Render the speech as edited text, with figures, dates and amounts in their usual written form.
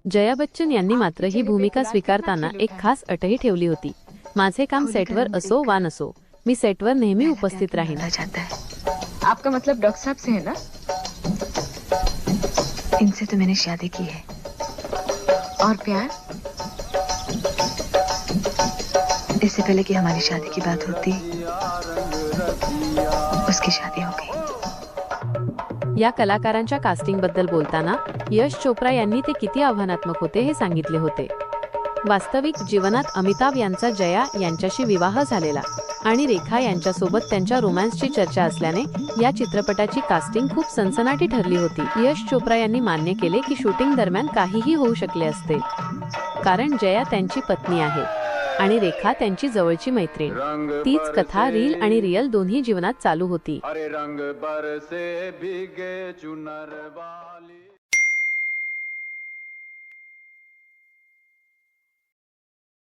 जया बच्चन यांनी मात्र ही भूमिका स्वीकारताना एक खास अटही ठेवली होती। माझे काम सेटवर असो वा नसो, मी सेटवर नेहमी उपस्थित राहीन। आपका मतलब डॉक्टर साहब से है ना? इनसे तो मैंने शादी की है। और प्यार? इससे पहले कि हमारी शादी की बात होती, उसकी शादी हो गई। या कलाकारांच्या कास्टिंग बद्दल बोलताना यश चोप्रा यांनी ते किती आव्हानात्मक होते हे सांगितले होते। वास्तविक जीवनात अमिताभ यांचा जया यांच्याशी विवाह झालेला आणि रेखा यांच्यासोबत त्यांच्या रोमॅन्सची चर्चा असल्याने या चित्रपटाची कास्टिंग खूप सनसनाटी ठरली होती। यश चोप्रा यांनी मान्य केले की शूटिंग दरम्यान काहीही होऊ शकले असते, कारण जया त्यांची पत्नी आहे आणि रेखा त्यांची जवळची मैत्रीण। तीच कथा रील आणि रिअल दोन्ही जीवनात चालू होती।